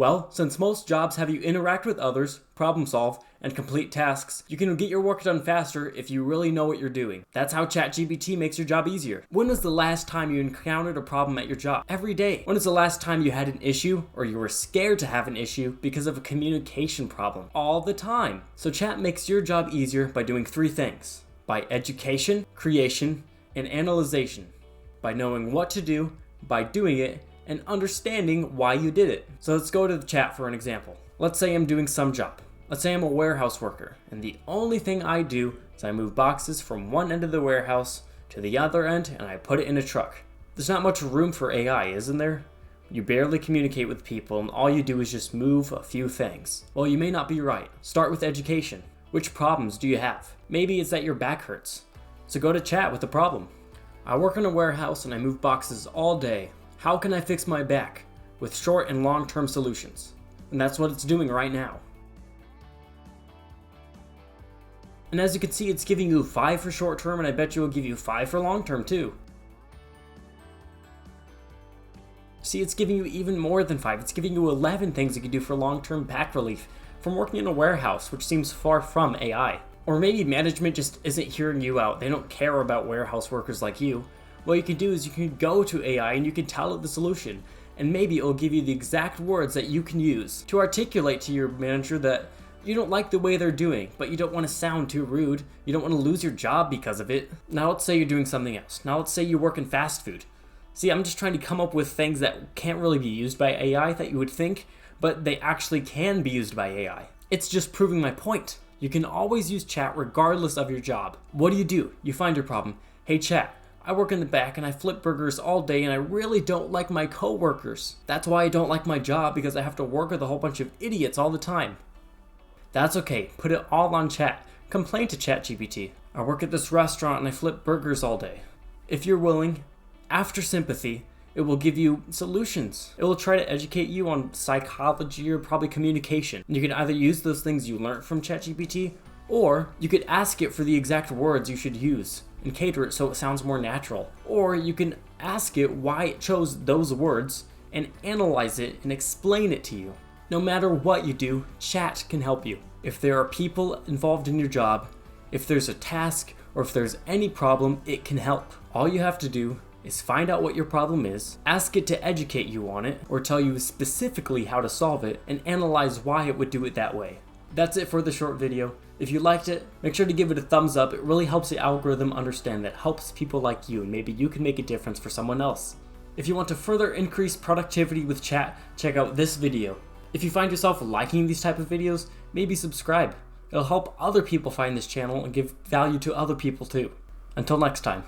Well, since most jobs have you interact with others, problem solve, and complete tasks, you can get your work done faster if you really know what you're doing. That's how ChatGPT makes your job easier. When was the last time you encountered a problem at your job? Every day. When was the last time you had an issue or you were scared to have an issue because of a communication problem? All the time. So Chat makes your job easier by doing 3 things: by education, creation, and analyzation. By knowing what to do, by doing it, and understanding why you did it. So let's go to the chat for an example. Let's say I'm doing some job. Let's say I'm a warehouse worker, and the only thing I do is I move boxes from one end of the warehouse to the other end, and I put it in a truck. There's not much room for AI, isn't there? You barely communicate with people, and all you do is just move a few things. Well, you may not be right. Start with education. Which problems do you have? Maybe it's that your back hurts. So go to chat with the problem. I work in a warehouse and I move boxes all day. How can I fix my back? With short and long-term solutions. And that's what it's doing right now. And as you can see, it's giving you 5 for short-term, and I bet you will give you 5 for long-term too. See, it's giving you even more than 5. It's giving you 11 things you can do for long-term back relief from working in a warehouse, which seems far from AI. Or maybe management just isn't hearing you out. They don't care about warehouse workers like you. What you can do is you can go to AI and you can tell it the solution, and maybe it'll give you the exact words that you can use to articulate to your manager that you don't like the way they're doing, but you don't want to sound too rude. You don't want to lose your job because of it. Now let's say you're doing something else. Now let's say you work in fast food. See, I'm just trying to come up with things that can't really be used by AI that you would think, but they actually can be used by AI. It's just proving my point. You can always use chat regardless of your job. What do? You find your problem. Hey chat, I work in the back and I flip burgers all day and I really don't like my coworkers. That's why I don't like my job, because I have to work with a whole bunch of idiots all the time. That's okay, put it all on chat. Complain to ChatGPT. I work at this restaurant and I flip burgers all day. If you're willing, after sympathy, it will give you solutions. It will try to educate you on psychology or probably communication. You can either use those things you learned from ChatGPT, or you could ask it for the exact words you should use and cater it so it sounds more natural. Or you can ask it why it chose those words and analyze it and explain it to you. No matter what you do, chat can help you. If there are people involved in your job, if there's a task, or if there's any problem, it can help. All you have to do is find out what your problem is, ask it to educate you on it, or tell you specifically how to solve it, and analyze why it would do it that way. That's it for the short video. If you liked it, make sure to give it a thumbs up. It really helps the algorithm understand that helps people like you, and maybe you can make a difference for someone else. If you want to further increase productivity with chat, check out this video. If you find yourself liking these type of videos, maybe subscribe. It'll help other people find this channel and give value to other people too. Until next time.